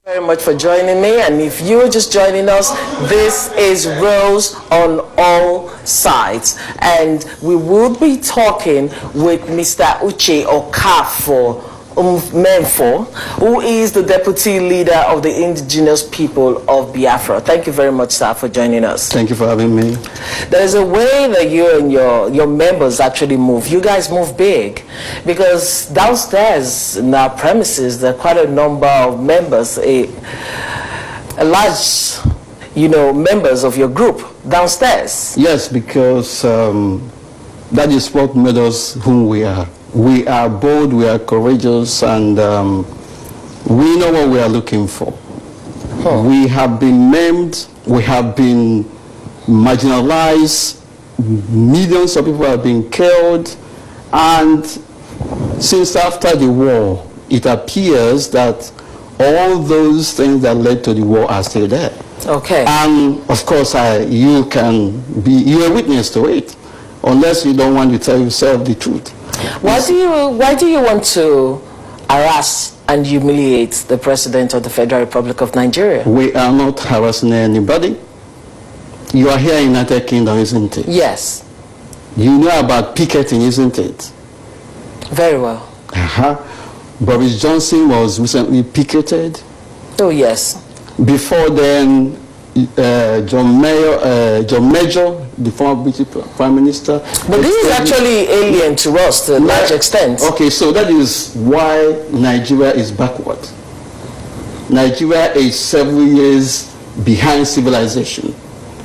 Very much for joining me, and if you're just joining us, this is Rose on All Sides, and we will be talking with Mr. Uche Okafor Mefor, who is the deputy leader of the indigenous people of Biafra. Thank you very much, sir, for joining us. Thank you for having me. There's a way that you and your members actually move. You guys move big, because downstairs in our premises there are quite a number of members, a large, members of your group downstairs. Yes, because that is what made us who we are. We are bold, we are courageous, and we know what we are looking for. Huh. We have been maimed, we have been marginalized, millions of people have been killed, and since after the war, it appears that all those things that led to the war are still there. Okay. And of course, you're a witness to it, unless you don't want to tell yourself the truth. Why do you want to harass and humiliate the President of the Federal Republic of Nigeria? We are not harassing anybody. You are here in the United Kingdom, isn't it? Yes. You know about picketing, isn't it? Very well. Boris Johnson was recently picketed. Oh, yes. Before then, John Major, the former British Prime Minister. But this is actually alien to us to a large extent. Okay, so that is why Nigeria is backward. Nigeria is several years behind civilization.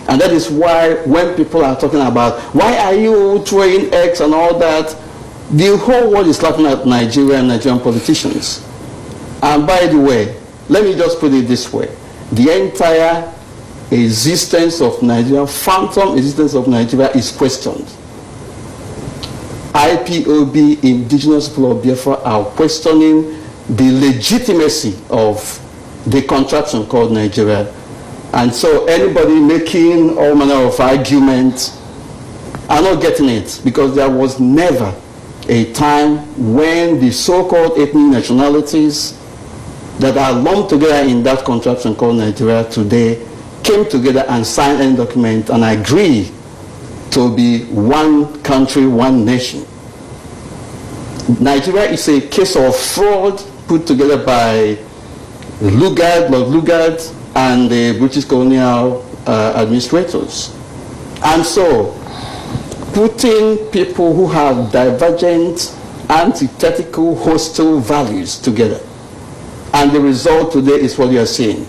And that is why when people are talking about, why are you throwing eggs and all that, the whole world is laughing at Nigeria and Nigerian politicians. And by the way, let me just put it this way. The entire existence of Nigeria, phantom existence of Nigeria is questioned. IPOB, indigenous people of Biafra, are questioning the legitimacy of the contraption called Nigeria. And so anybody making all manner of arguments are not getting it, because there was never a time when the so-called ethnic nationalities that are lumped together in that contraption called Nigeria today came together and signed any document and agreed to be one country, one nation. Nigeria is a case of fraud put together by Lord Lugard, and the British colonial administrators. And so, putting people who have divergent, antithetical, hostile values together, and the result today is what you are seeing.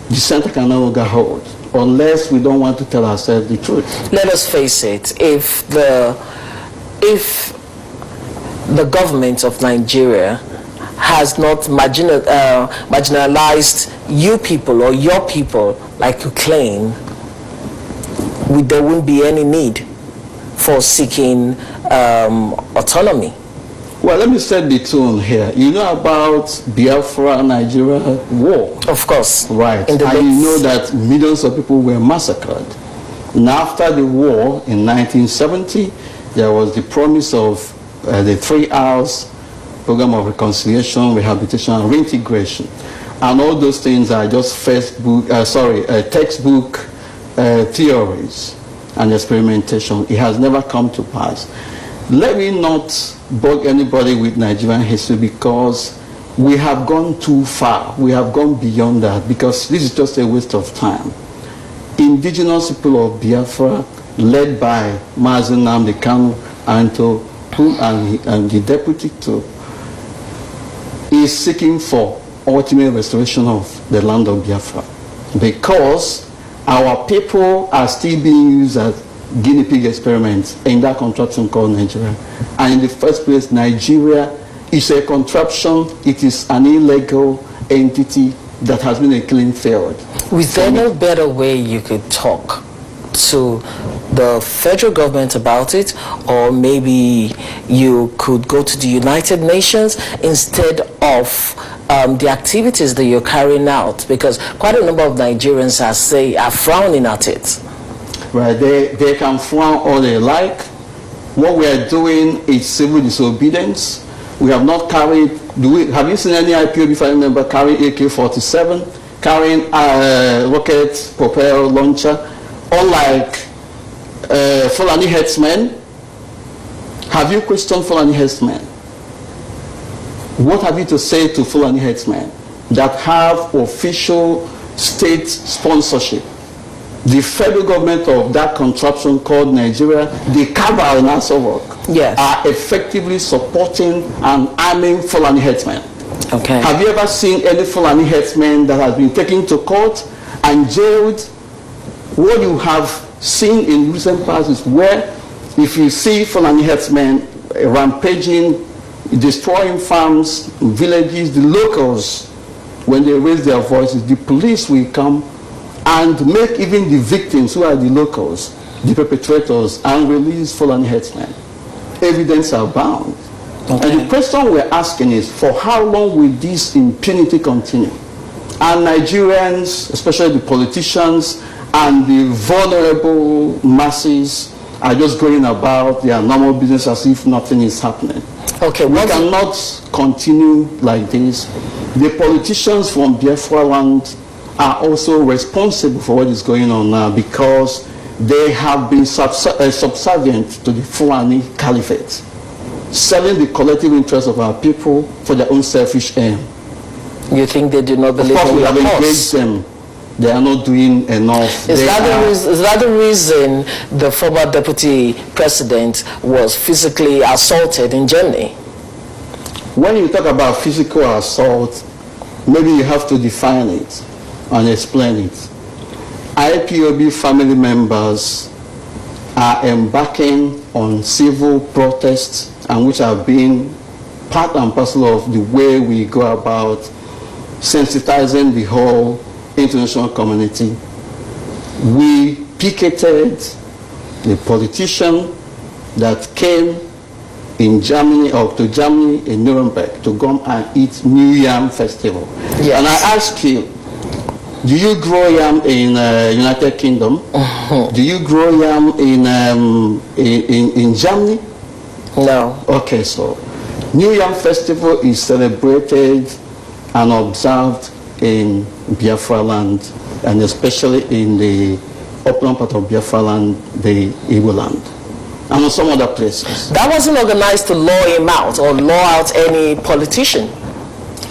The center can no longer hold, unless we don't want to tell ourselves the truth. Let us face it, if the government of Nigeria has not marginalized you people or your people like you claim, there won't be any need for seeking autonomy. Well, let me set the tone here. You know about Biafra Nigeria war? Of course. Right. And you know that millions of people were massacred. And after the war in 1970, there was the promise of the 3 hours program of reconciliation, rehabilitation, and reintegration. And all those things are just textbook theories and experimentation. It has never come to pass. Let me not bug anybody with Nigerian history, because we have gone too far. We have gone beyond that, because this is just a waste of time. Indigenous people of Biafra, led by Mazi and the deputy too, is seeking for ultimate restoration of the land of Biafra, because our people are still being used as guinea pig experiments in that contraption called Nigeria. And in the first place, Nigeria is a contraption. It is an illegal entity that has been a clean field. Was there no better way you could talk to the federal government about it, or maybe you could go to the United Nations instead of the activities that you're carrying out? Because quite a number of Nigerians are frowning at it. Right, they can frown all they like. What we are doing is civil disobedience. We have not carried Have you seen any IPOB family member carrying AK-47, carrying rocket propelled launcher, unlike Fulani headsmen? Have you questioned Fulani headsmen? What have you to say to Fulani headsmen that have official state sponsorship? The federal government of that contraption called Nigeria, the cabal in Asawok, yes, are effectively supporting and arming Fulani headsmen. Okay. Have you ever seen any Fulani headsman that has been taken to court and jailed? What you have seen in recent past is where, if you see Fulani headsmen rampaging, destroying farms, villages, the locals, when they raise their voices, the police will come and make even the victims, who are the locals, the perpetrators, and release Fulani headsmen. Evidence are bound. Okay. And the question we're asking is, for how long will this impunity continue? And Nigerians, especially the politicians and the vulnerable masses, are just going about their normal business as if nothing is happening. Okay, we cannot continue like this. The politicians from Biafra land are also responsible for what is going on now, because they have been subservient to the Fulani Caliphate, selling the collective interests of our people for their own selfish aim. You think they do not believe in we the have engaged them. They are not doing enough. Is that the reason the former deputy president was physically assaulted in Germany? When you talk about physical assault, maybe you have to define it and explain it. IPOB family members are embarking on civil protests, and which have been part and parcel of the way we go about sensitizing the whole international community. We picketed the politician that came in Germany, or to Germany in Nuremberg, to come and eat New Yam Festival. Yes. And I ask you, do you grow yam in United Kingdom? Do you grow yam in Germany? No. Okay, so New Yam Festival is celebrated and observed in Biafra land, and especially in the upland part of Biafra land, the Igbo land, and in some other places. That wasn't organized to law him out or law out any politician.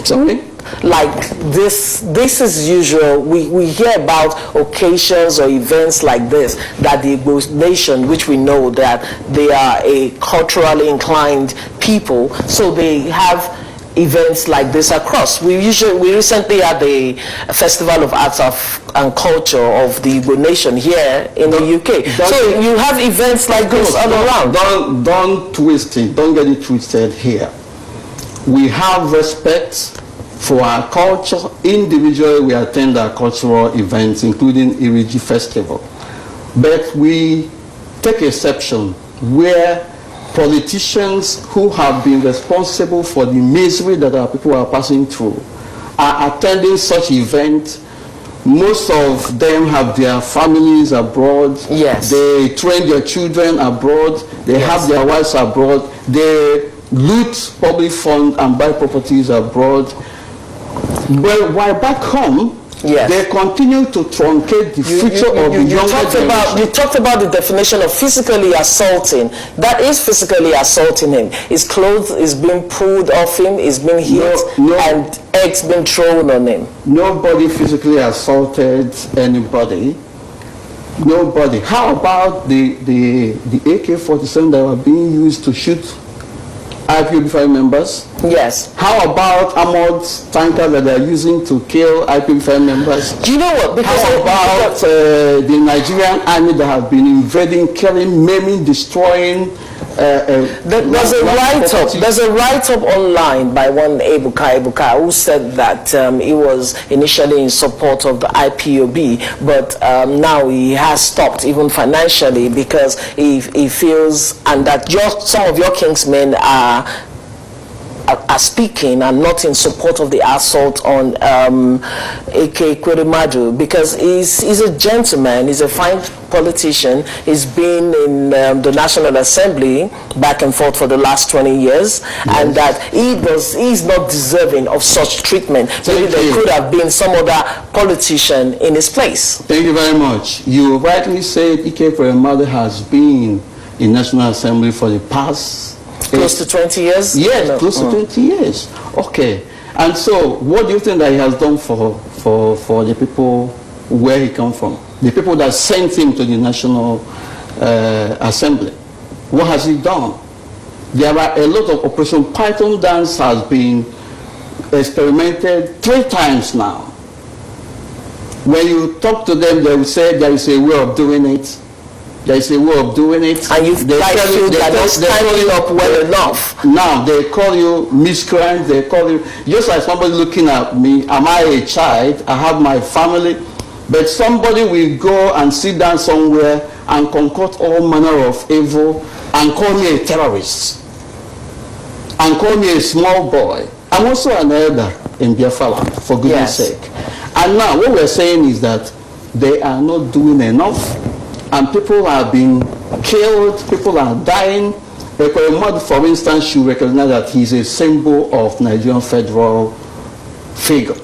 Sorry? Like this is usual. We hear about occasions or events like this, that the Igbo nation, which we know that they are a culturally inclined people, so they have events like this across. We recently had the Festival of Arts and Culture of the Igbo nation here in the UK. So you have events like this all around. Don't twist it. Don't get it twisted here. We have respect for our culture. Individually, we attend our cultural events, including Iriji Festival. But we take exception where politicians who have been responsible for the misery that our people are passing through are attending such events. Most of them have their families abroad. Yes. They train their children abroad. They have their wives abroad. They loot public funds and buy properties abroad. Well, while back home, yes, they continue to truncate the future of the younger generation. You talked about the definition of physically assaulting. That is physically assaulting him. His clothes is being pulled off him, is being hit, and eggs being thrown on him. Nobody physically assaulted anybody. Nobody. How about the AK-47 that were being used to shoot IPOB family members? Yes. How about armored tankers that they are using to kill IPOB family members? Do you know what? Because how about the Nigerian army that have been invading, killing, maiming, destroying? There's a write-up online by one Ebuka who said that he was initially in support of the IPOB, but now he has stopped even financially because he feels, and that some of your kingsmen are are speaking and not in support of the assault on Ike Ekweremadu, because he's a gentleman, he's a fine politician, he's been in the National Assembly back and forth for the last 20 years, and that he's not deserving of such treatment. Maybe there could have been some other politician in his place. Thank you very much. You rightly said Ike Ekweremadu has been in National Assembly for the past close to 20 years? Yes, no. Close to 20 years. Okay. And so, what do you think that he has done for the people where he comes from? The people that sent him to the National Assembly. What has he done? There are a lot of Operation Python dance has been experimented 3 times now. When you talk to them, they will say there is a way of doing it. There is a way of doing it. And you feel that they're standing up well enough. Now, they call you miscreant, they call you, just like somebody looking at me, am I a child? I have my family. But somebody will go and sit down somewhere and concoct all manner of evil and call me a terrorist. And call me a small boy. I'm also an elder in BIAFRA land, for goodness sake. And now, what we're saying is that they are not doing enough. And people are being killed, people are dying. Ekweremadu, for instance, should recognize that he's a symbol of Nigerian federal figure.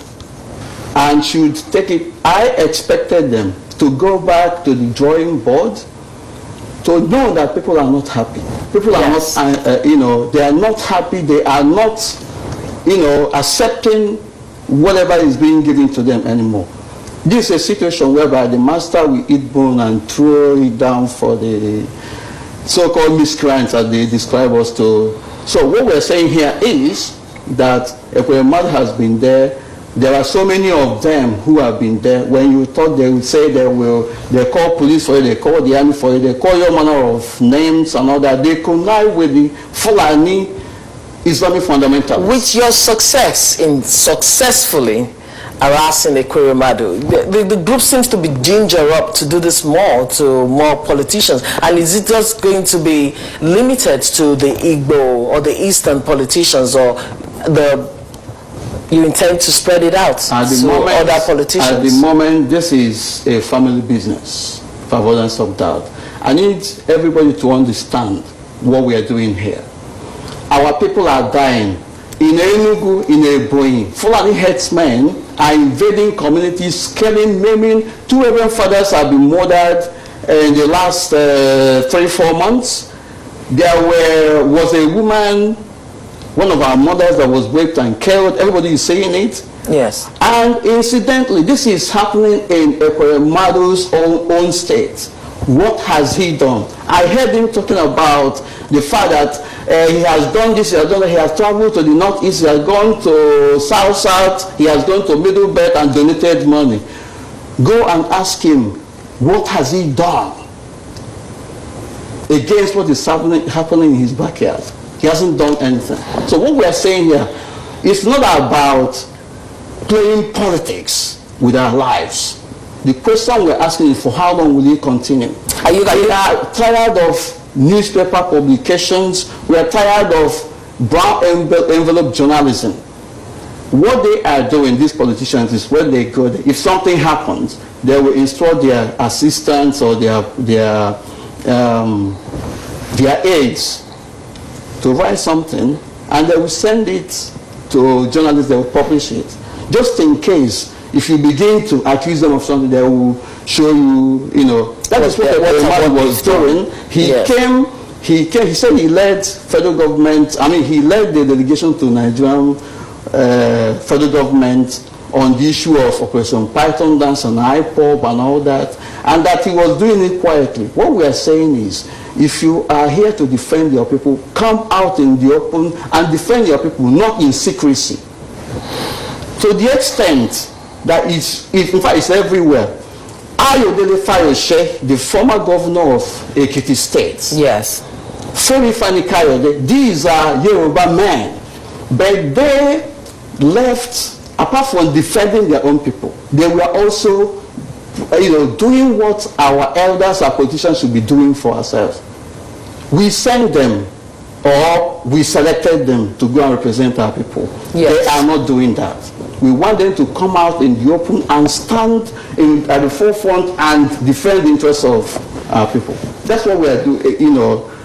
And should take it. I expected them to go back to the drawing board to know that people are not happy. People are not, they are not happy. They are not, accepting whatever is being given to them anymore. This is a situation whereby the master will eat bone and throw it down for the so-called miscreants as they describe us to. So what we're saying here is that Ekweremadu has been there. There are so many of them who have been there. When you thought they would say they call police for you, they call the army for you, they call your manner of names and all that. They connive with the Fulani Islamic fundamentalists. With your success in successfully harassing Ekweremadu, the group seems to be ginger up to do this more to more politicians. And is it just going to be limited to the Igbo or the Eastern politicians, or you intend to spread it out to other politicians? At the moment, this is a family business, for avoidance of doubt. I need everybody to understand what we are doing here. Our people are dying. In Enugu, in Ebonyi, Fulani headsmen are invading communities, killing, maiming. 2 Reverend fathers have been murdered in the last 3-4 months. There was a woman, one of our mothers, that was raped and killed. Everybody is saying it. Yes. And incidentally, this is happening in Ekweremadu's own state. What has he done? I heard him talking about the fact that he has done this, he has done that. He has traveled to the northeast, he has gone to south, he has gone to middle belt and donated money. Go and ask him, what has he done against what is happening in his backyard? He hasn't done anything. So what we are saying here, it's not about playing politics with our lives. The question we're asking is, for how long will he continue? We are tired of newspaper publications. We are tired of brown envelope journalism. What they are doing, these politicians, is when they go, if something happens, they will instruct their assistants or their aides to write something, and they will send it to journalists. They will publish it, just in case. If you begin to accuse them of something, they will show you, that is what Ekweremadu was doing. He said he led federal government, he led the delegation to Nigerian federal government on the issue of Operation Python dance and Ipob and all that, and that he was doing it quietly. What we are saying is, if you are here to defend your people, come out in the open and defend your people, not in secrecy. To the extent that in fact, it's everywhere. Ayodele Fayose, the former governor of Ekiti State. Yes. Femi Fani-Kayode, these are Yoruba men. But they left, apart from defending their own people, they were also doing what our elders, our politicians should be doing for ourselves. We send them or we selected them to go and represent our people. Yes. They are not doing that. We want them to come out in the open and stand at the forefront and defend the interests of our people. That's what we are doing,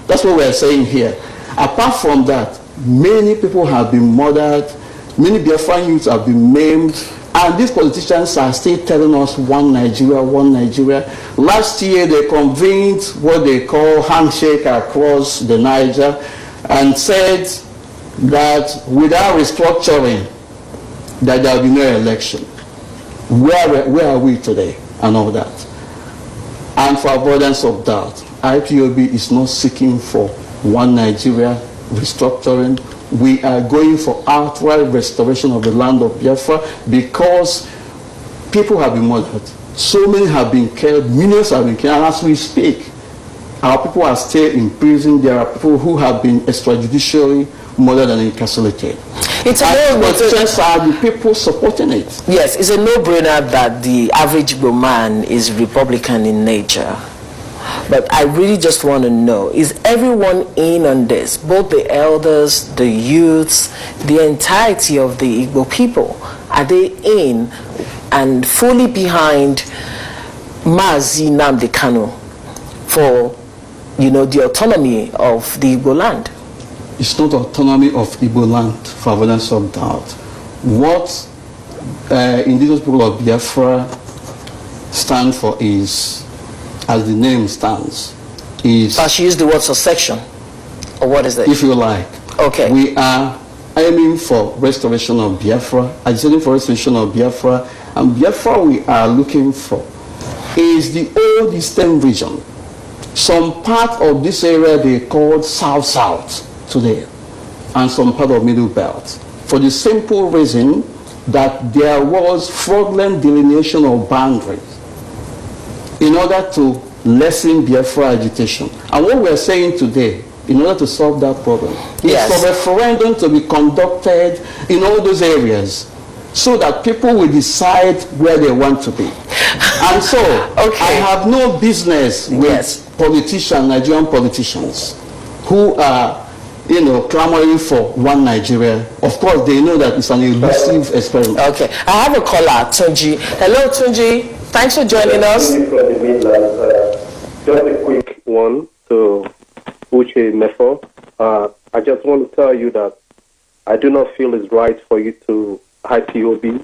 that's what we are saying here. Apart from that, many people have been murdered, many Biafran youths have been maimed, and these politicians are still telling us one Nigeria, one Nigeria. Last year they convened what they call handshake across the Niger and said that without restructuring, that there will be no election. Where are we today and all that? And for avoidance of doubt, IPOB is not seeking for one Nigeria restructuring. We are going for outright restoration of the land of Biafra because people have been murdered. So many have been killed, millions have been killed, and as we speak, our people are still in prison. There are people who have been extrajudicially murdered and incarcerated. It's a no-brainer. Are the people supporting it? Yes, it's a no-brainer that the average Igbo man is Republican in nature. But I really just want to know, is everyone in on this? Both the elders, the youths, the entirety of the Igbo people, are they in and fully behind Mazi Nnamdi Kanu for, the autonomy of the Igbo land? It's not autonomy of Igbo land, for avoidance of doubt. What indigenous people of Biafra stand for is, as the name stands, is... But she used the word secession, or what is that? If you like. Okay. We are aiming for restoration of Biafra, agitating for restoration of Biafra, and Biafra we are looking for is the old Eastern region. Some part of this area they called South-South today, and some part of Middle Belt, for the simple reason that there was fraudulent delineation of boundaries in order to lessen Biafra agitation. And what we're saying today, in order to solve that problem, is for referendum to be conducted in all those areas so that people will decide where they want to be. And so, I have no business with politicians, Nigerian politicians, who are clamoring for one Nigeria. Of course, they know that it's an elusive experiment. Okay, I have a caller, Tunji. Hello, Tunji. Thanks for joining us. Just a quick one to Uche Mefor. I just want to tell you that I do not feel it's right for you to IPOB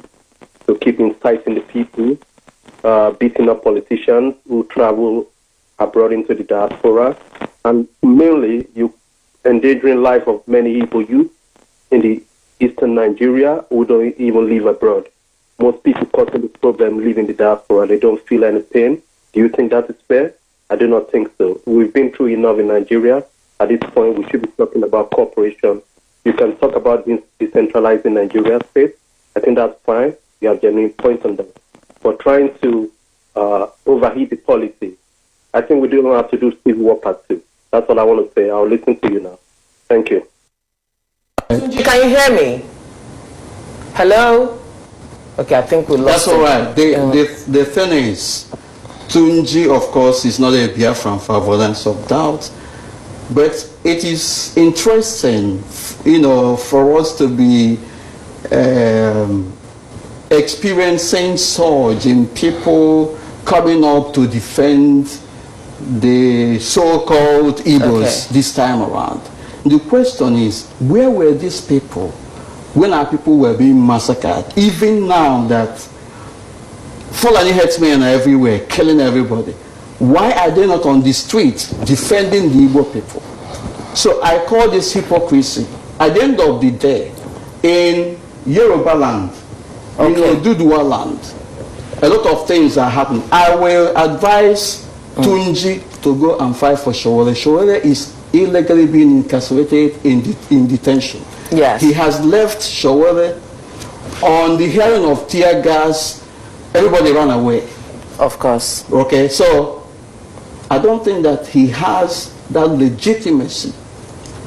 to keep inciting the people, beating up politicians who travel abroad into the diaspora, and mainly you endangering life of many Igbo youth in the eastern Nigeria who don't even live abroad. Most people causing this problem live in the diaspora. They don't feel any pain. Do you think that is fair? I do not think so. We've been through enough in Nigeria. At this point, we should be talking about cooperation. You can talk about decentralizing Nigeria state. I think that's fine. You have genuine points on that. But trying to overheat the policy, I think we don't have to do civil war part 2. That's all I want to say. I'll listen to you now. Thank you. Can you hear me? Hello? Okay, I think we lost. That's all right. The thing is, Tunji, of course, is not a Biafran for avoidance of doubt, but it is interesting, for us to be experiencing surge in people coming up to defend the so-called Igbos this time around. The question is, where were these people when our people were being massacred? Even now that Fulani herdsmen are everywhere, killing everybody, why are they not on the street defending the Igbo people? So I call this hypocrisy. At the end of the day, in Yoruba land, Dudua land, a lot of things are happening. I will advise Tunji to go and fight for Shawole. Shawole is illegally being incarcerated in detention. Yes. He has left Shawole. On the hearing of tear gas, everybody ran away. Of course. Okay, so I don't think that he has that legitimacy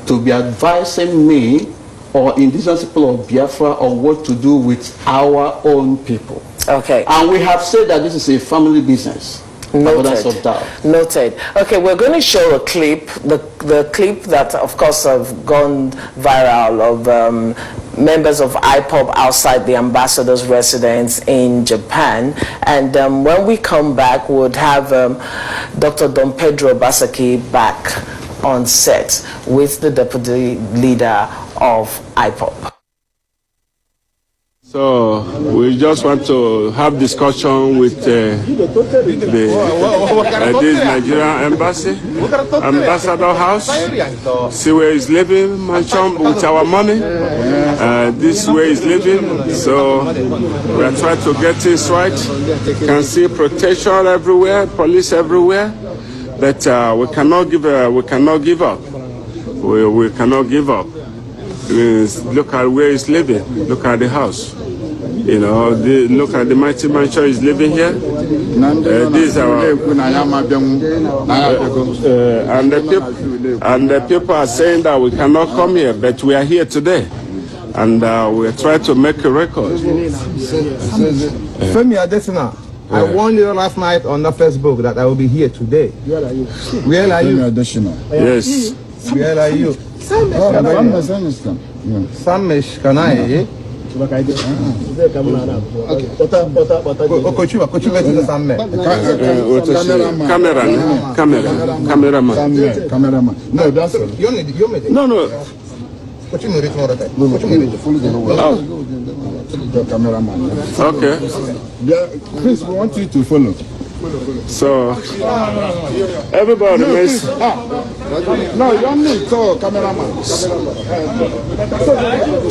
to be advising me or indigenous people of Biafra on what to do with our own people. Okay. And we have said that this is a family business. avoidance of doubt. Noted. Okay, we're going to show a clip, the clip that, of course, have gone viral of members of Ipob outside the ambassador's residence in Japan. And when we come back, we'll have Dr. Don Pedro Basaki back on set with the deputy leader of Ipob. So we just want to have discussion with this Nigerian embassy, ambassador house, see where he's living, mansion with our money. This way he's living. So we are trying to get things right. Can see protection everywhere, police everywhere. But we cannot give up. We cannot give up. We cannot give up. Look at where he's living. Look at the house. You know, look at the mighty mansion he's living here. These are and the people are saying that we cannot come here, but we are here today, and we are trying to make a record. Femi Adesina, I warned you last night on the Facebook that I will be here today. Where are you? Where are you? Yes. Where are you? Samesh Kanai. Cameraman. No, that's it. No. Okay. Chris, we want you to follow. So everybody makes. No, you don't need to cameraman.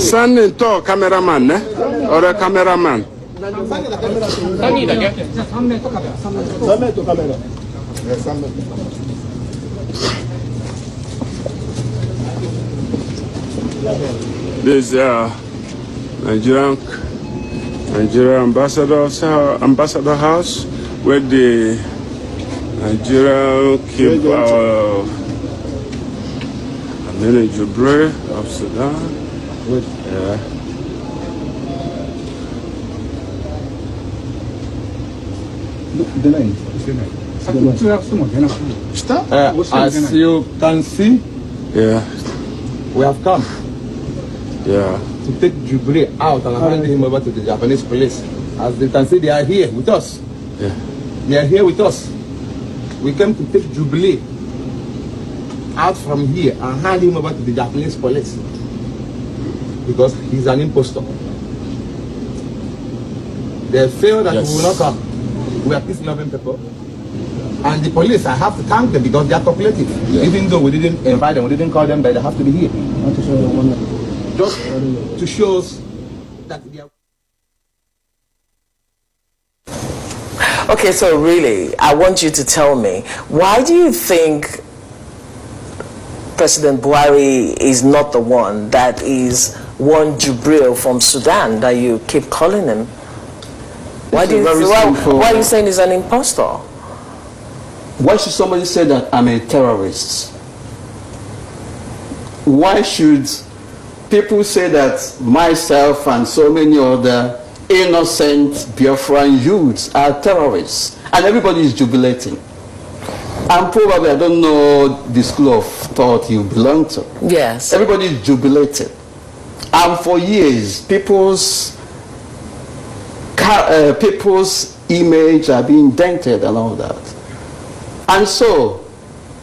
Standing tall cameraman, or a cameraman. This Nigerian ambassador house, where the Nigerian keep our Jubre of Sudan. As you can see, we have come to take Jubre out and hand him over to the Japanese police. As you can see, they are here with us. They are here with us. We came to take Jubilee out from here and hand him over to the Japanese police because he's an impostor. They feel that we will not come. We are peace-loving people. And the police, I have to thank them because they are cooperative. Even though we didn't invite them, we didn't call them, but they have to be here. Just to show us that they are... Okay, so really, I want you to tell me, why do you think President Buhari is not the one that is one Jubril from Sudan that you keep calling him? Why are you saying he's an impostor? Why should somebody say that I'm a terrorist? Why should people say that myself and so many other innocent Biafran youths are terrorists? And everybody is jubilating. And probably, I don't know the school of thought you belong to. Yes. Everybody is jubilating. And for years, people's image are being dented and all that. And so,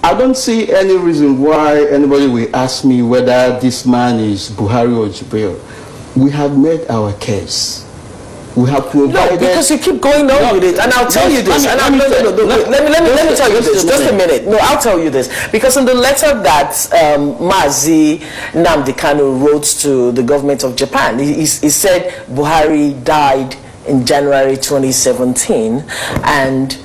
I don't see any reason why anybody will ask me whether this man is Buhari or Jibril. We have made our case. We have provided... No, because you keep going on with it, and I'll tell you this. Let me tell you this. Just a minute. No, I'll tell you this. Because in the letter that Mazi Nnamdi Kanu wrote to the government of Japan, he said Buhari died in January 2017, and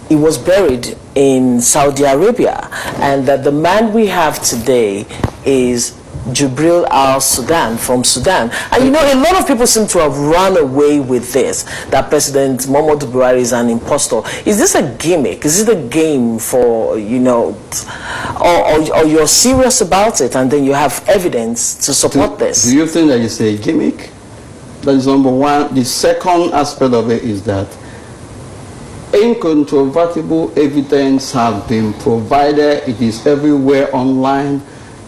he was buried in Saudi Arabia, and that the man we have today is Jubril al-Sudan from Sudan. And you know, a lot of people seem to have run away with this, that President Muhammadu Buhari is an impostor. Is this a gimmick? Is it a game for, you know, or you're serious about it and then you have evidence to support this? Do you think that it's a gimmick? That is number one. The second aspect of it is that incontrovertible evidence have been provided. It is everywhere online.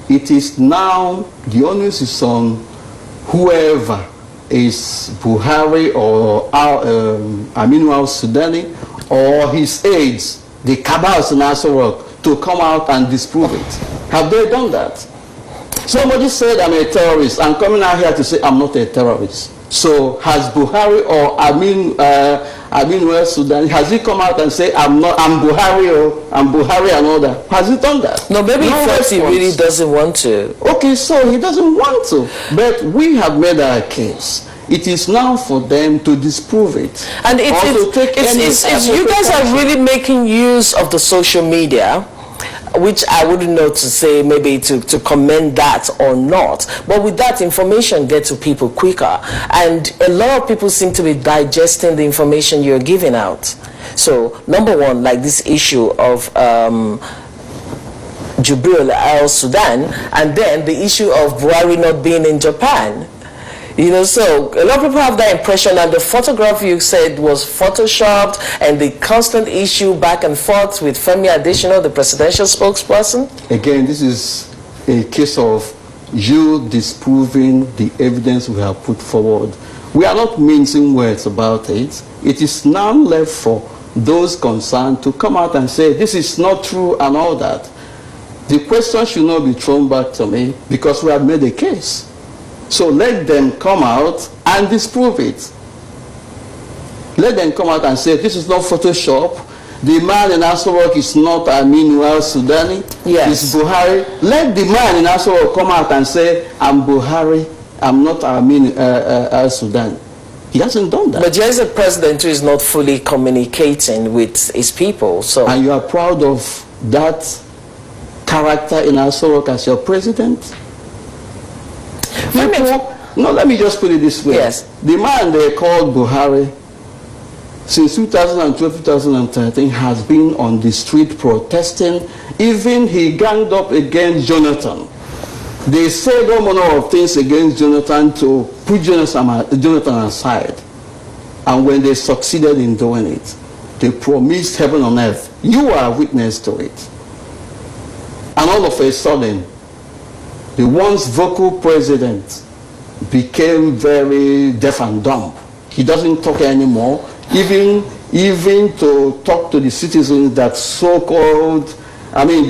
It is now, the onus is on whoever is Buhari or Aminu al-Sudani or his aides, the cabals in Asarok, to come out and disprove it. Have they done that? Somebody said I'm a terrorist. I'm coming out here to say I'm not a terrorist. So has Buhari or Aminu al-Sudani, has he come out and say I'm Buhari or I'm Buhari and all that? Has he done that? No, maybe he thought he really doesn't want to. Okay, so he doesn't want to. But we have made our case. It is now for them to disprove it. And you guys are really making use of the social media, which I wouldn't know to say maybe to commend that or not. But with that, information gets to people quicker. And a lot of people seem to be digesting the information you're giving out. So, number one, like this issue of Jubril al-Sudan, and then the issue of Buhari not being in Japan. You know, so a lot of people have that impression, and the photograph you said was photoshopped, and the constant issue back and forth with Femi Adesina, the presidential spokesperson. Again, this is a case of you disproving the evidence we have put forward. We are not mincing words about it. It is now left for those concerned to come out and say this is not true and all that. The question should not be thrown back to me because we have made a case. So let them come out and disprove it. Let them come out and say this is not Photoshop. The man in Asarok is not Aminu al-Sudani. Yes. It's Buhari. Let the man in Asarok come out and say I'm Buhari. I'm not Aminu al-Sudani. He hasn't done that. But there is a president who is not fully communicating with his people. So. And you are proud of that character in Asarok as your president? No, let me just put it this way. Yes. The man they called Buhari, since 2012, 2013, has been on the street protesting. Even he ganged up against Jonathan. They said all manner of things against Jonathan to put Jonathan aside. And when they succeeded in doing it, they promised heaven on earth. You are a witness to it. And all of a sudden, the once vocal president became very deaf and dumb. He doesn't talk anymore, even to talk to the citizens that the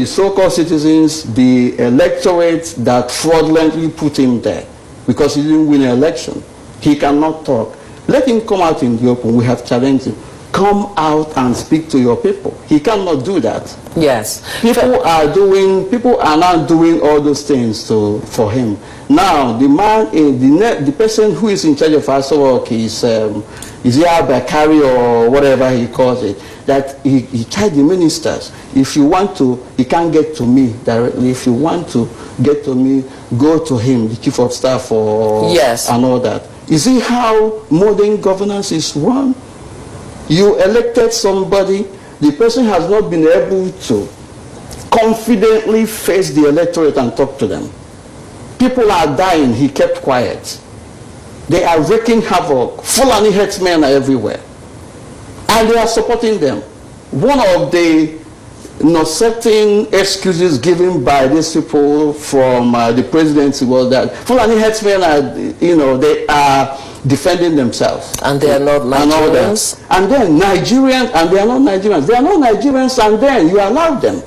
so-called citizens, the electorate that fraudulently put him there because he didn't win an election. He cannot talk. Let him come out in the open. We have challenged him. Come out and speak to your people. He cannot do that. Yes. People are now doing all those things for him. Now, the man, the person who is in charge of Asarok is Bakari or whatever he calls it, that he told the ministers, if you want to, he can't get to me directly. If you want to get to me, go to him, the chief of staff and all that. You see how modern governance is run? You elected somebody, the person has not been able to confidently face the electorate and talk to them. People are dying, he kept quiet. They are wreaking havoc. Fulani headsmen are everywhere. And they are supporting them. One of the certain excuses given by these people from the presidency was that Fulani headsmen are, they are defending themselves. And they are not Nigerians? And then Nigerians, and they are not Nigerians. They are not Nigerians, and then you allow them.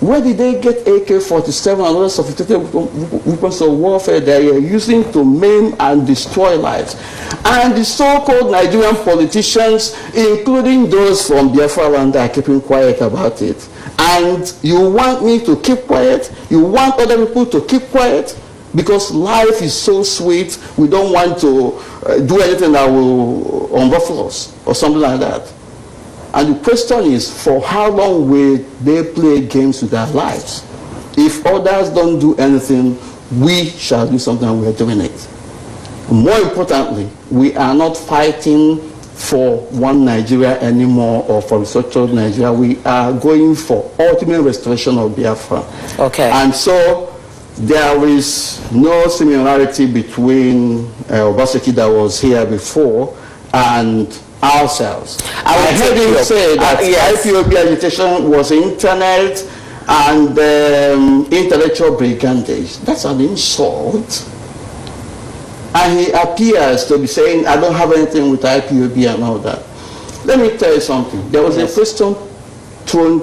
Where did they get AK-47 and other sophisticated weapons of warfare they are using to maim and destroy lives? And the so-called Nigerian politicians, including those from BIAFRA land, are keeping quiet about it. And you want me to keep quiet? You want other people to keep quiet? Because life is so sweet, we don't want to do anything that will unruffle us or something like that. And the question is, for how long will they play games with our lives? If others don't do anything, we shall do something, and we are doing it. More importantly, we are not fighting for one Nigeria anymore or for restructured Nigeria. We are going for ultimate restoration of Biafra. Okay. And so there is no similarity between Obaseki that was here before and ourselves. I will heard take him you. say that Yes. IPOB agitation was internet and intellectual brigandage. That's an insult. And he appears to be saying, I don't have anything with IPOB and all that. Let me tell you something. There was a question thrown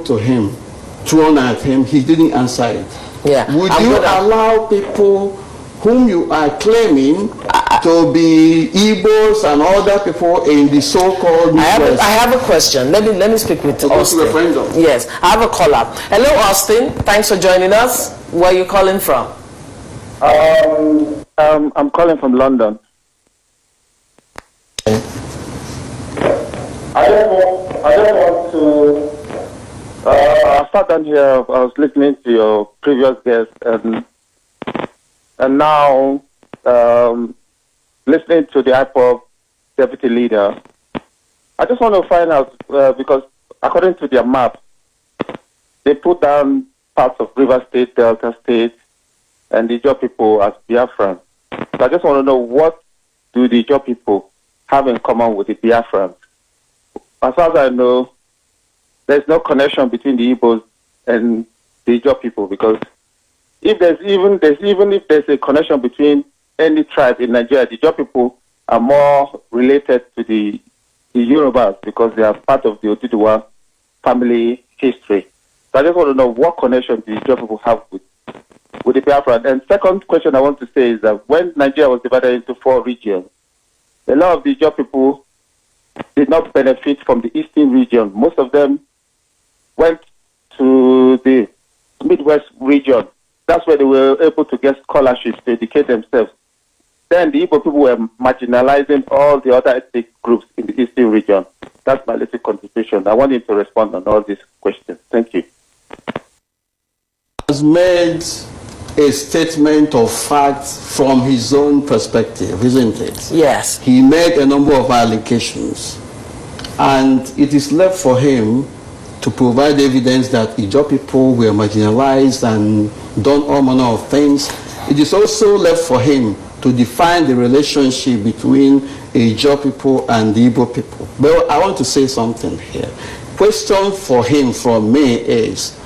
at him. He didn't answer it. Yeah. Would you allow people whom you are claiming to be Igbos and other people in the so-called Midwest? I have a question. Let me speak with Austin. Referendum. Yes, I have a caller. Hello, Austin. Thanks for joining us. Where are you calling from? I'm calling from London. I just want to. I sat down here. I was listening to your previous guest, and now listening to the Ipob deputy leader. I just want to find out because according to their map, they put down parts of River State, Delta State, and the Ijaw people as Biafran. So I just want to know, what do the Ijaw people have in common with the Biafrans? As far as I know, there's no connection between the Igbos and the Ijaw people, because if there's a connection between any tribe in Nigeria, the Ijaw people are more related to the Yorubas because they are part of the Oduduwa family history. So I just want to know, what connection do the Ijaw people have with the Biafra? And second question I want to say is that when Nigeria was divided into 4 regions, a lot of the Ijaw people did not benefit from the eastern region. Most of them went to the Midwest region. That's where they were able to get scholarships to educate themselves. Then the Igbo people were marginalizing all the other ethnic groups in the eastern region. That's my little contribution. I want him to respond on all these questions. Thank you. Has made a statement of fact from his own perspective, isn't it? Yes. He made a number of allegations, and it is left for him to provide evidence that Ijaw people were marginalized and done all manner of things. It is also left for him to define the relationship between Ijaw people and the Igbo people. But I want to say something here. Question for him from me is,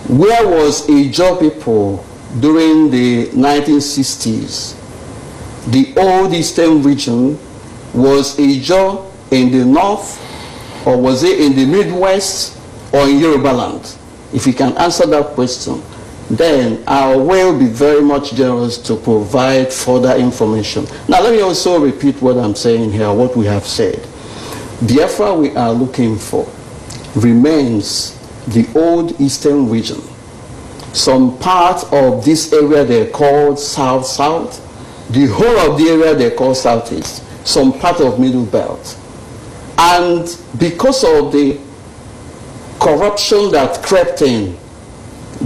where was Ijaw people during the 1960s? The old eastern region, was Ijaw in the north, or was it in the Midwest, or in Yoruba land? If you can answer that question, then I will be very much generous to provide further information. Now let me also repeat what I'm saying here, what we have said. Biafra we are looking for remains the old eastern region. Some part of this area they call South-South, the whole of the area they call Southeast, some part of Middle Belt. And because of the corruption that crept in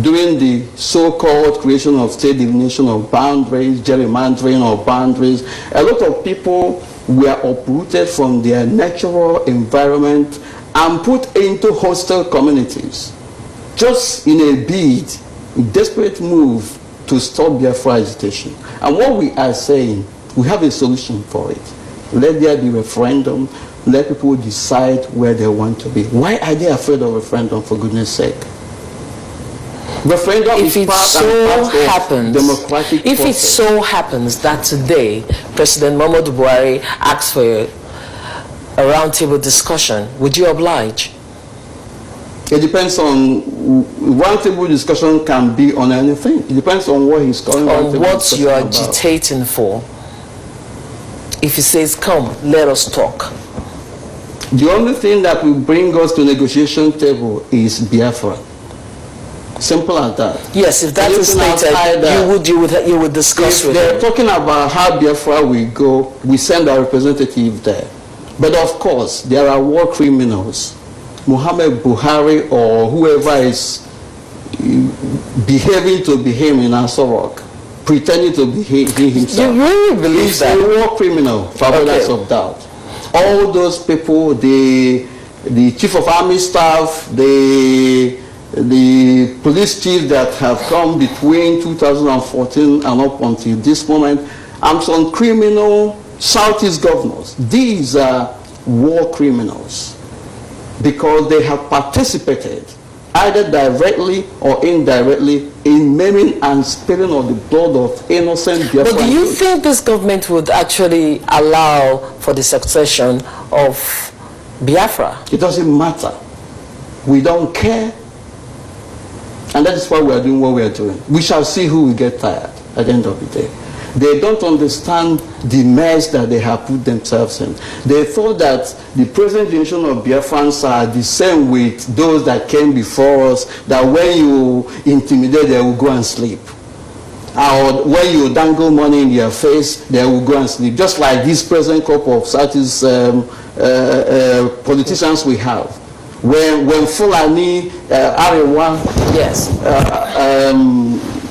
during the so-called creation of state delineation of boundaries, gerrymandering of boundaries, a lot of people were uprooted from their natural environment and put into hostile communities, just in a bid, a desperate move to stop Biafra agitation. And what we are saying, we have a solution for it. Let there be referendum. Let people decide where they want to be. Why are they afraid of referendum, for goodness sake? Referendum If it so happens that today President Muhammadu Buhari asks for a roundtable discussion, would you oblige? It depends on, roundtable discussion can be on anything. It depends on what he's calling on what you are agitating for. If he says, come, let us talk. The only thing that will bring us to negotiation table is Biafra. Simple as that. Yes, if that is stated, you would discuss with them. If they're talking about how Biafra will go, we send our representative there. But of course, there are war criminals. Muhammad Buhari or whoever is behaving to be him in Asorok, pretending to be he himself. You really believe that? He's a war criminal, for avoidance of doubt. All those people, the chief of army staff, the police chief that have come between 2014 and up until this moment, and some criminal Southeast governors. These are war criminals because they have participated either directly or indirectly in maiming and spilling of the blood of innocent Biafran. But do you think this government would actually allow for the succession of Biafra? It doesn't matter. We don't care. And that is why we are doing what we are doing. We shall see who will get tired at the end of the day. They don't understand the mess that they have put themselves in. They thought that the present generation of Biafrans are the same with those that came before us, that when you intimidate, they will go and sleep. Or when you dangle money in their face, they will go and sleep. Just like this present crop of Southeast politicians we have. When Fulani, Arewa, yes,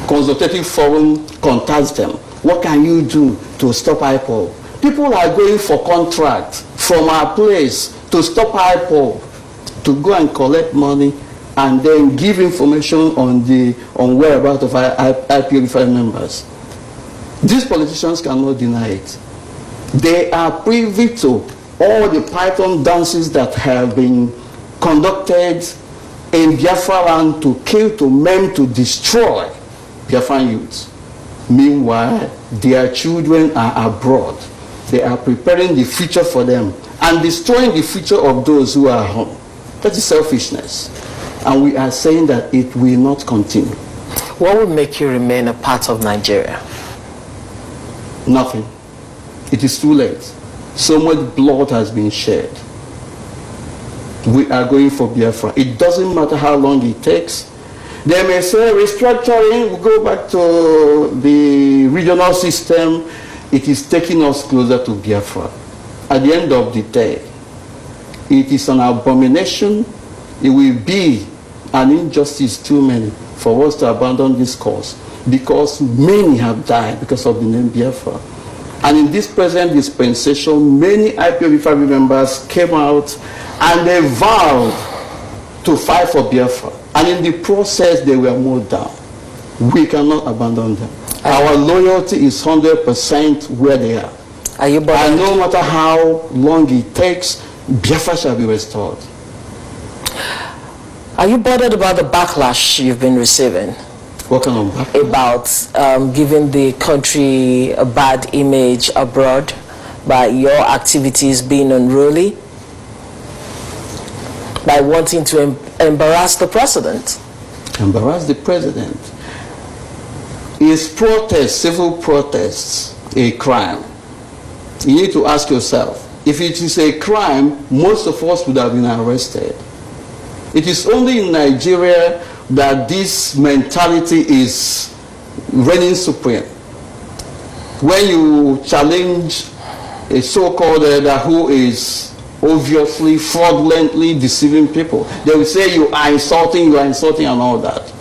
consultative forum contacts them, what can you do to stop Ipob? People are going for contract from our place to stop Ipob, to go and collect money and then give information on whereabouts of IPOB members. These politicians cannot deny it. They are privy to all the python dances that have been conducted in Biafra land to kill, to maim, to destroy Biafran youths. Meanwhile, their children are abroad. They are preparing the future for them and destroying the future of those who are home. That is selfishness. And we are saying that it will not continue. What would make you remain a part of Nigeria? Nothing. It is too late. So much blood has been shed. We are going for Biafra. It doesn't matter how long it takes. They may say restructuring, we go back to the regional system. It is taking us closer to Biafra. At the end of the day, it is an abomination. It will be an injustice too many for us to abandon this cause, because many have died because of the name Biafra. And in this present dispensation, many IPOB family members came out and they vowed to fight for Biafra. And in the process, they were mowed down. We cannot abandon them. Our loyalty is 100% where they are. Are you bothered? And no matter how long it takes, Biafra shall be restored. Are you bothered about the backlash you've been receiving? What kind of backlash? About giving the country a bad image abroad by your activities being unruly? By wanting to embarrass the president? Embarrass the president? Is protest, civil protests, a crime? You need to ask yourself, if it is a crime, most of us would have been arrested. It is only in Nigeria that this mentality is reigning supreme. When you challenge a so-called elder who is obviously fraudulently deceiving people, they will say you are insulting and all that.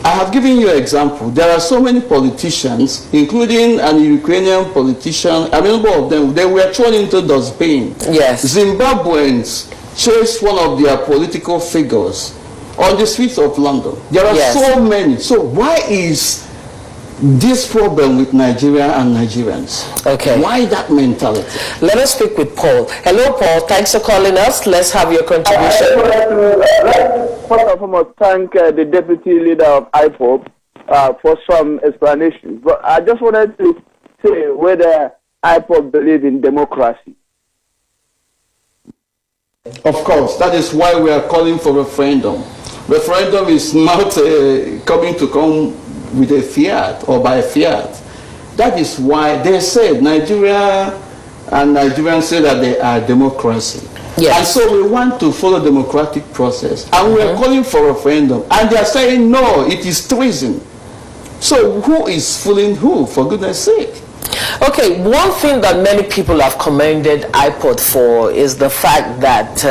I have given you an example. There are so many politicians, including an Ukrainian politician, a number of them, they were thrown into dustbin. Yes. Zimbabweans chased one of their political figures on the streets of London. There are so many. So why is this problem with Nigeria and Nigerians? Okay. Why that mentality? Let us speak with Paul. Hello, Paul. Thanks for calling us. Let's have your contribution. First and foremost, thank the deputy leader of Ipob for some explanations. But I just wanted to say whether Ipob believes in democracy. Of course, that is why we are calling for referendum. Referendum is not come with a fiat or by fiat. That is why they said Nigeria and Nigerians say that they are democracy. Yes. And so we want to follow democratic process. And we are calling for referendum. And they are saying, no, it is treason. So who is fooling who, for goodness sake? Okay, one thing that many people have commended Ipob for is the fact that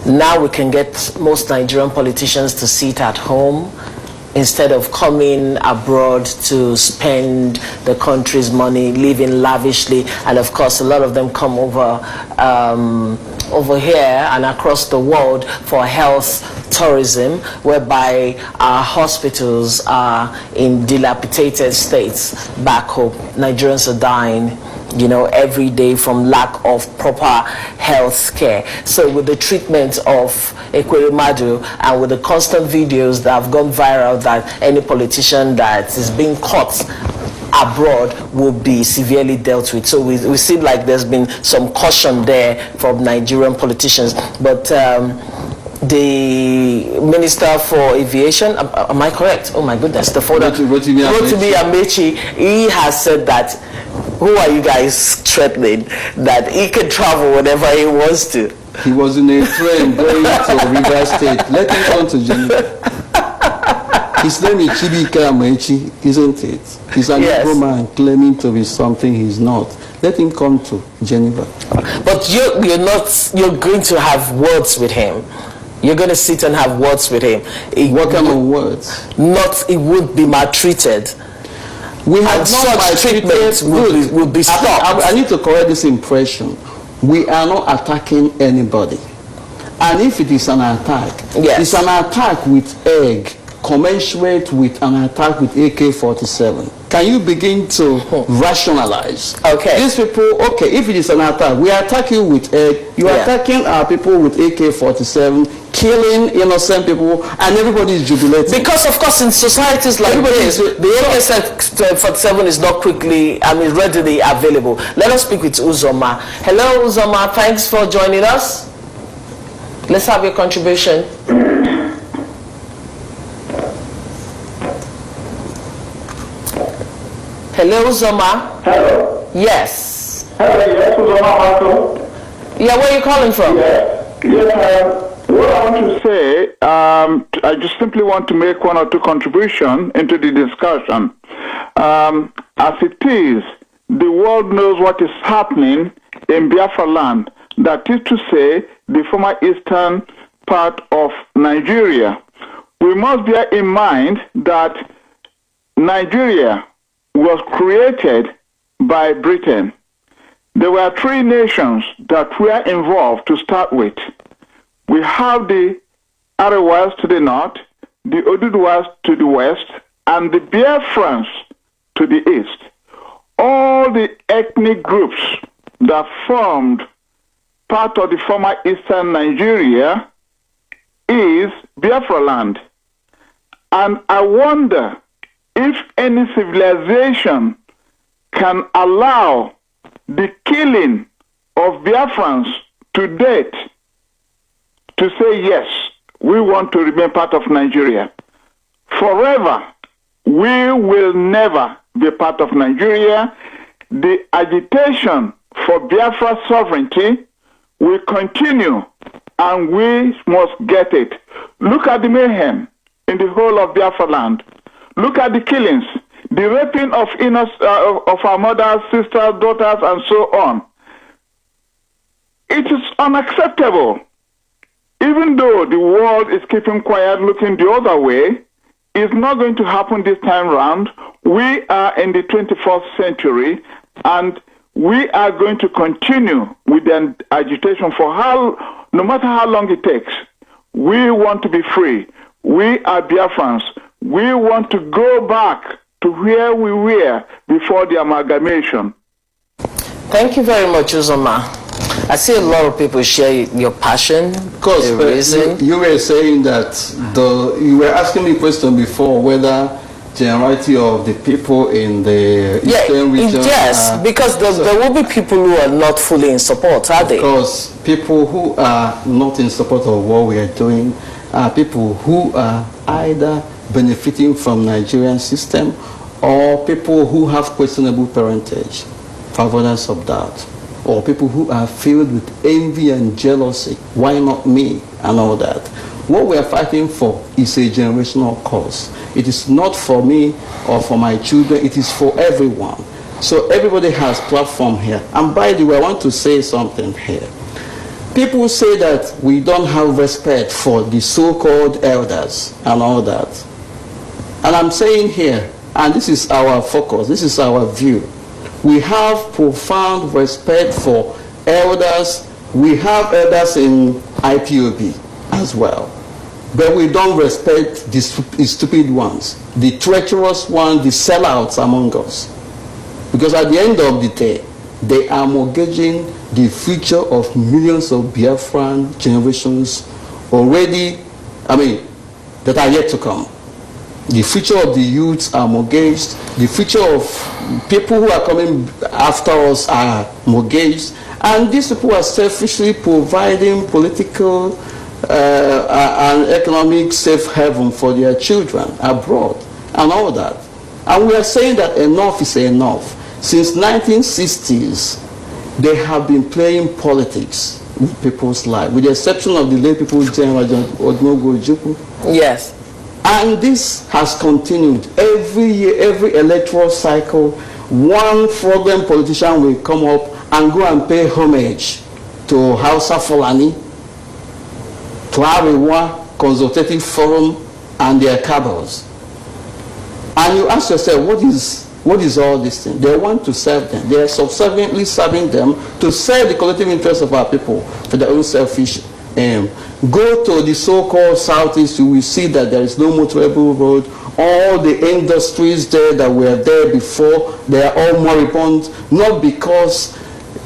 now we can get most Nigerian politicians to sit at home instead of coming abroad to spend the country's money, living lavishly. And of course, a lot of them come over here and across the world for health tourism, whereby our hospitals are in dilapidated states back home. Nigerians are dying you know, every day from lack of proper health care. So with the treatment of Ekweremadu and with the constant videos that have gone viral that any politician that is being caught abroad will be severely dealt with. So we see like there's been some caution there from Nigerian politicians. But the Minister for Aviation, am I correct? Oh my goodness, the father, Rotimi Amechi, he has said that, who are you guys threatening? That he can travel whenever he wants to. He was in a train going to River State. Let him come to Geneva. His name is Chibika Amechi, isn't it? He's an Igbo man claiming to be something he's not. Let him come to Geneva. But you're going to have words with him. You're going to sit and have words with him. What kind of words? He would be maltreated. We have not treatment will be stopped. I need to correct this impression. We are not attacking anybody. And if it is an attack, it's an attack with egg, commensurate with an attack with AK-47. Can you begin to rationalize? Okay. These people, okay, if it is an attack, we attack you with egg, you are attacking our people with AK-47, killing innocent people, and everybody is jubilating. Because of course in societies like this, the AK-47 is not readily available. Let us speak with Uzoma. Hello Uzoma, thanks for joining us. Let's have your contribution. Hello, Uzoma. Hello. Yes. Hello, yes, Uzoma Marco. Yeah, where are you calling from? Yes, what I want to say, I just simply want to make one or two contributions into the discussion. As it is, the world knows what is happening in Biafra land. That is to say, the former eastern part of Nigeria. We must bear in mind that Nigeria was created by Britain. There were three nations that were involved to start with. We have the Arewas to the north, the Oduduwas to the west, and the Biafrans to the east. All the ethnic groups that formed part of the former eastern Nigeria is Biafra land. And I wonder if any civilization can allow the killing of Biafrans to date to say, yes, we want to remain part of Nigeria. Forever, we will never be part of Nigeria. The agitation for Biafra sovereignty will continue, and we must get it. Look at the mayhem in the whole of Biafra land. Look at the killings, the raping of our mothers, sisters, daughters, and so on. It is unacceptable. Even though the world is keeping quiet, looking the other way, it's not going to happen this time round. We are in the 21st century, and we are going to continue with the agitation for no matter how long it takes. We want to be free. We are Biafrans. We want to go back to where we were before the amalgamation. Thank you very much, Uzoma. I see a lot of people share your passion. Because you were saying that you were asking me a question before whether generality of the people in the eastern region. Yes, because there will be people who are not fully in support, are they? Because people who are not in support of what we are doing are people who are either benefiting from Nigerian system or people who have questionable parentage, favourers of that, or people who are filled with envy and jealousy. Why not me? And all that. What we are fighting for is a generational cause. It is not for me or for my children, it is for everyone. So everybody has platform here. And by the way, I want to say something here. People say that we don't have respect for the so-called elders and all that. And I'm saying here, and this is our focus, this is our view, we have profound respect for elders. We have elders in IPOB as well. But we don't respect the stupid ones, the treacherous ones, the sellouts among us. Because at the end of the day, they are mortgaging the future of millions of Biafran generations already, that are yet to come. The future of the youths are mortgaged. The future of people who are coming after us are mortgaged. And these people are selfishly providing political and economic safe haven for their children abroad and all that. And we are saying that enough is enough. Since 1960s, they have been playing politics with people's lives, with the exception of the late people's general, Yes. And this has continued. Every year, every electoral cycle, one fraudulent politician will come up and go and pay homage to Hausa Fulani, to Arewa Consultative Forum and their cabals. And you ask yourself, what is all this thing? They want to serve them. They are subserviently serving them to serve the collective interests of our people for their own selfish aim. Go to the so-called southeast, you will see that there is no motorable road. All the industries there that were there before, they are all moribund, not because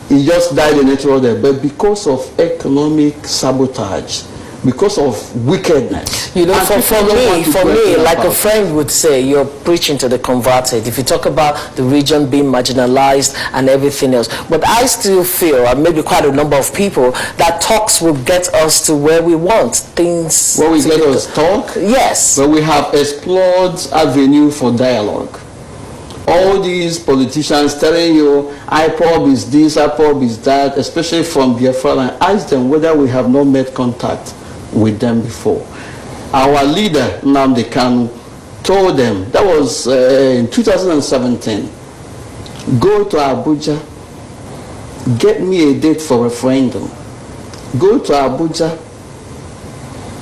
it just died in natural death, but because of economic sabotage, because of wickedness. You know, for me, like a friend would say, you're preaching to the converted. If you talk about the region being marginalized and everything else. But I still feel, and maybe quite a number of people, that talks will get us to where we want. Things... Where we get us talk? Yes. But we have explored avenue for dialogue. All these politicians telling you, Ipob is this, Ipob is that, especially from BIAFRA, and ask them whether we have not made contact with them before. Our leader, Nnamdi Kanu, told them, that was in 2017, go to Abuja, get me a date for referendum. Go to Abuja,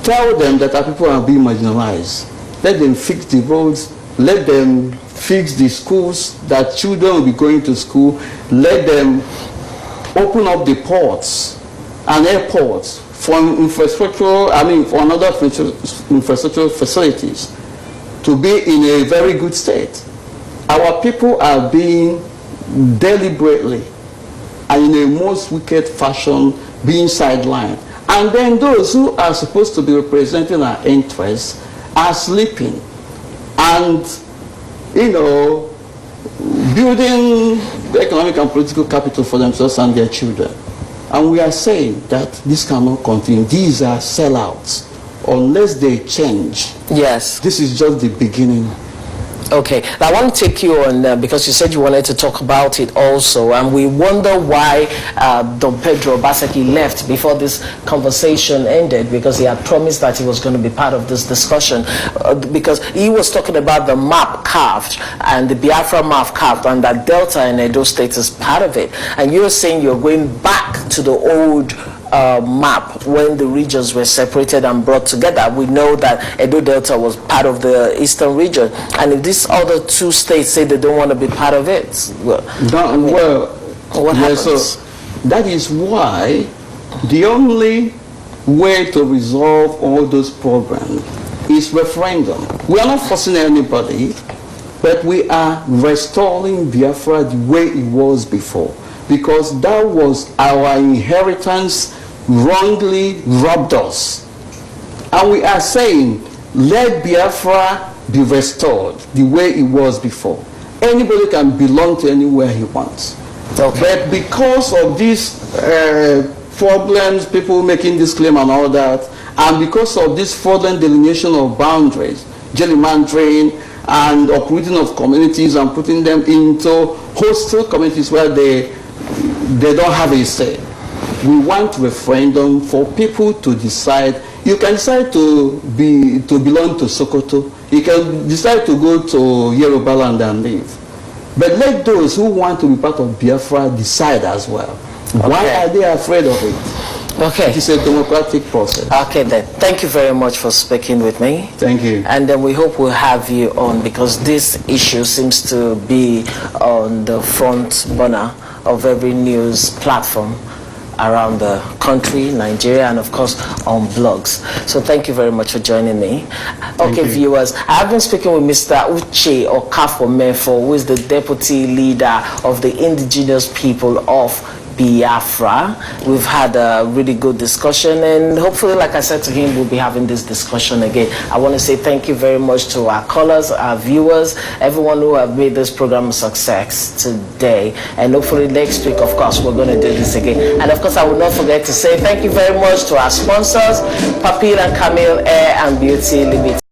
tell them that our people are being marginalized. Let them fix the roads, let them fix the schools, that children will be going to school, let them open up the ports and airports for infrastructure, for another infrastructure facilities to be in a very good state. Our people are being deliberately and in a most wicked fashion being sidelined. And then those who are supposed to be representing our interests are sleeping and, building economic and political capital for themselves and their children. And we are saying that this cannot continue. These are sellouts. Unless they change. Yes. This is just the beginning. Okay, now I want to take you on, because you said you wanted to talk about it also, and we wonder why Don Pedro Obaseki left before this conversation ended, because he had promised that he was going to be part of this discussion, because he was talking about the map carved, and the Biafra map carved, and that Delta and Edo State is part of it, and you're saying you're going back to the old map when the regions were separated and brought together. We know that Edo Delta was part of the eastern region, and if these other two states say they don't want to be part of it, what happens? So that is why the only way to resolve all those problems is referendum. We are not forcing anybody, but we are restoring Biafra the way it was before, because that was our inheritance wrongly robbed us. And we are saying, let Biafra be restored the way it was before. Anybody can belong to anywhere he wants. Okay. But because of these problems, people making this claim and all that, and because of this fraudulent delineation of boundaries, gerrymandering, and uprooting of communities and putting them into hostile communities where they don't have a say. We want referendum for people to decide. You can decide to belong to Sokoto. You can decide to go to Yoruba land and live. But let those who want to be part of Biafra decide as well. Okay. Why are they afraid of it? Okay. It is a democratic process. Okay then. Thank you very much for speaking with me. Thank you. And then we hope we'll have you on, because this issue seems to be on the front burner of every news platform. around the country, Nigeria, and of course on blogs. So thank you very much for joining me. Okay, viewers, I've been speaking with Mr. Uche Mefor, who is the deputy leader of the indigenous people of BIAFRA. We've had a really good discussion, and hopefully, like I said to him, we'll be having this discussion again. I want to say thank you very much to our callers, our viewers, everyone who have made this program a success today. And hopefully next week, of course, we're going to do this again. And of course, I will not forget to say thank you very much to our sponsors, Papil and Camille Air and Beauty Limited.